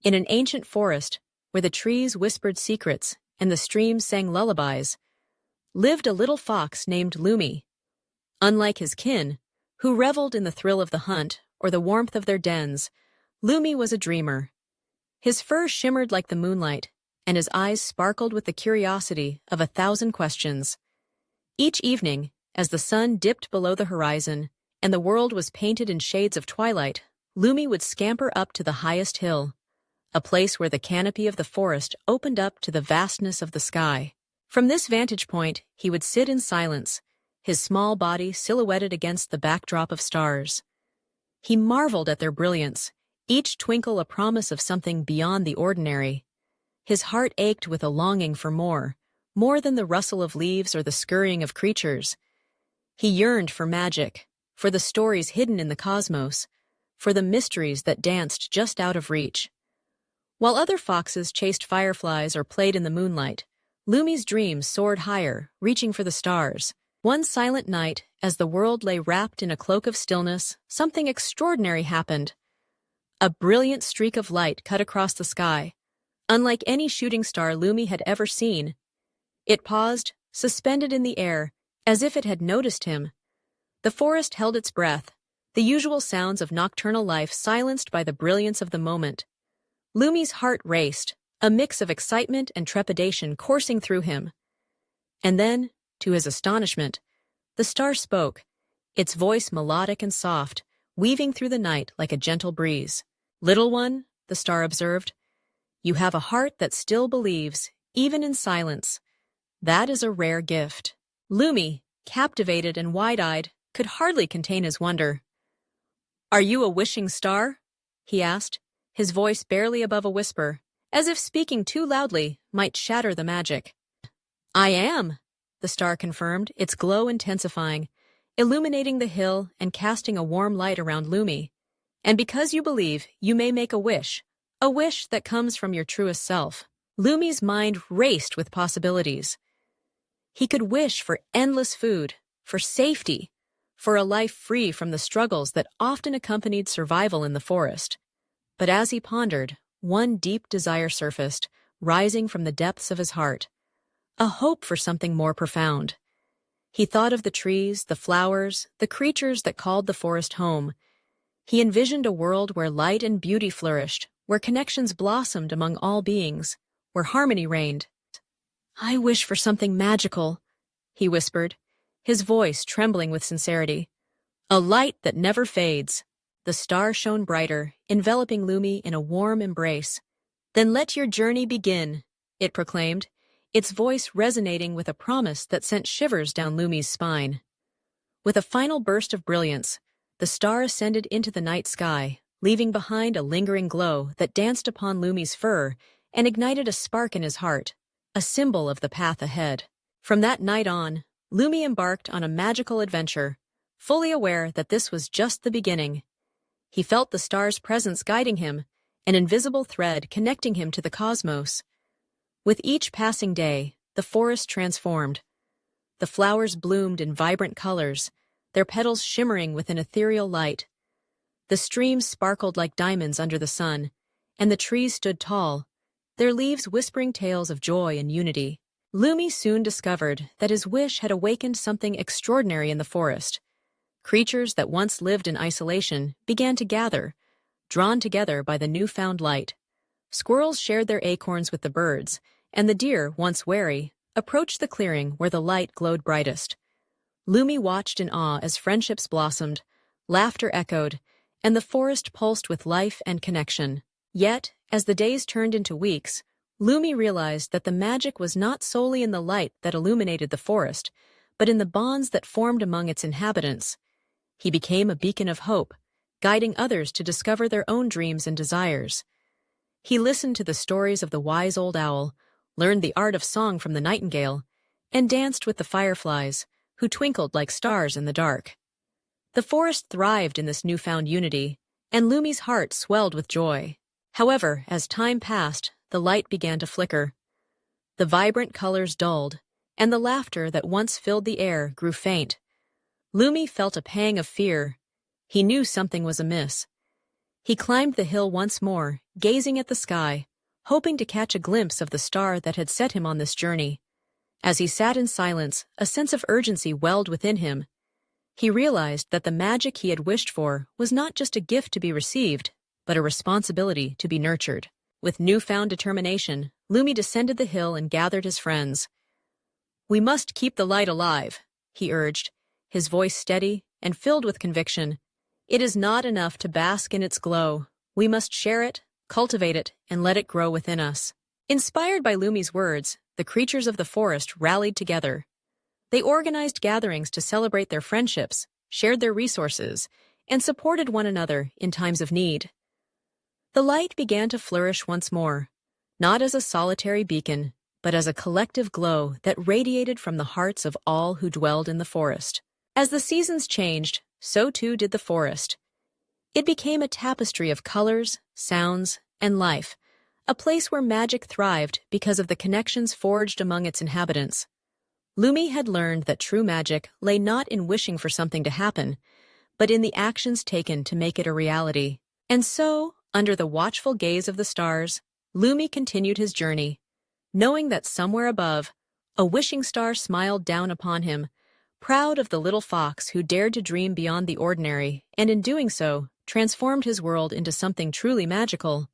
In an ancient forest, where the trees whispered secrets and the streams sang lullabies, lived a little fox named Lumi. Unlike his kin, who reveled in the thrill of the hunt or the warmth of their dens, Lumi was a dreamer. His fur shimmered like the moonlight, and his eyes sparkled with the curiosity of 1,000 questions. Each evening, as the sun dipped below the horizon and the world was painted in shades of twilight, Lumi would scamper up to the highest hill, a place where the canopy of the forest opened up to the vastness of the sky. From this vantage point, he would sit in silence, his small body silhouetted against the backdrop of stars. He marveled at their brilliance, each twinkle a promise of something beyond the ordinary. His heart ached with a longing for more than the rustle of leaves or the scurrying of creatures. He yearned for magic, for the stories hidden in the cosmos, for the mysteries that danced just out of reach. While other foxes chased fireflies or played in the moonlight, Lumi's dreams soared higher, reaching for the stars. One silent night, as the world lay wrapped in a cloak of stillness, something extraordinary happened. A brilliant streak of light cut across the sky, unlike any shooting star Lumi had ever seen. It paused, suspended in the air, as if it had noticed him. The forest held its breath, the usual sounds of nocturnal life silenced by the brilliance of the moment. Lumi's heart raced, a mix of excitement and trepidation coursing through him. And then, to his astonishment, the star spoke, its voice melodic and soft, weaving through the night like a gentle breeze. "Little one," the star observed, "you have a heart that still believes, even in silence. That is a rare gift." Lumi, captivated and wide-eyed, could hardly contain his wonder. "Are you a wishing star?" he asked, his voice barely above a whisper, as if speaking too loudly might shatter the magic. "I am," the star confirmed, its glow intensifying, illuminating the hill and casting a warm light around Lumi. "And because you believe, you may make a wish that comes from your truest self." Lumi's mind raced with possibilities. He could wish for endless food, for safety, for a life free from the struggles that often accompanied survival in the forest. But as he pondered, one deep desire surfaced, rising from the depths of his heart, a hope for something more profound. He thought of the trees, the flowers, the creatures that called the forest home. He envisioned a world where light and beauty flourished, where connections blossomed among all beings, where harmony reigned. "I wish for something magical," he whispered, his voice trembling with sincerity. "A light that never fades." The star shone brighter, enveloping Lumi in a warm embrace. "Then let your journey begin," it proclaimed, its voice resonating with a promise that sent shivers down Lumi's spine. With a final burst of brilliance, the star ascended into the night sky, leaving behind a lingering glow that danced upon Lumi's fur and ignited a spark in his heart, a symbol of the path ahead. From that night on, Lumi embarked on a magical adventure, fully aware that this was just the beginning. He felt the star's presence guiding him, an invisible thread connecting him to the cosmos. With each passing day, the forest transformed. The flowers bloomed in vibrant colors, their petals shimmering with an ethereal light. The streams sparkled like diamonds under the sun, and the trees stood tall, their leaves whispering tales of joy and unity. Lumi soon discovered that his wish had awakened something extraordinary in the forest. Creatures that once lived in isolation began to gather, drawn together by the newfound light. Squirrels shared their acorns with the birds, and the deer, once wary, approached the clearing where the light glowed brightest. Lumi watched in awe as friendships blossomed, laughter echoed, and the forest pulsed with life and connection. Yet, as the days turned into weeks, Lumi realized that the magic was not solely in the light that illuminated the forest, but in the bonds that formed among its inhabitants. He became a beacon of hope, guiding others to discover their own dreams and desires. He listened to the stories of the wise old owl, learned the art of song from the nightingale, and danced with the fireflies, who twinkled like stars in the dark. The forest thrived in this newfound unity, and Lumi's heart swelled with joy. However, as time passed, the light began to flicker. The vibrant colors dulled, and the laughter that once filled the air grew faint. Lumi felt a pang of fear. He knew something was amiss. He climbed the hill once more, gazing at the sky, hoping to catch a glimpse of the star that had set him on this journey. As he sat in silence, a sense of urgency welled within him. He realized that the magic he had wished for was not just a gift to be received, but a responsibility to be nurtured. With newfound determination, Lumi descended the hill and gathered his friends. "We must keep the light alive," he urged, his voice steady and filled with conviction. "It is not enough to bask in its glow. We must share it, cultivate it, and let it grow within us." Inspired by Lumi's words, the creatures of the forest rallied together. They organized gatherings to celebrate their friendships, shared their resources, and supported one another in times of need. The light began to flourish once more, not as a solitary beacon, but as a collective glow that radiated from the hearts of all who dwelled in the forest. As the seasons changed, so too did the forest. It became a tapestry of colors, sounds, and life, a place where magic thrived because of the connections forged among its inhabitants. Lumi had learned that true magic lay not in wishing for something to happen, but in the actions taken to make it a reality. And so, under the watchful gaze of the stars, Lumi continued his journey, knowing that somewhere above, a wishing star smiled down upon him, proud of the little fox who dared to dream beyond the ordinary, and in doing so, transformed his world into something truly magical.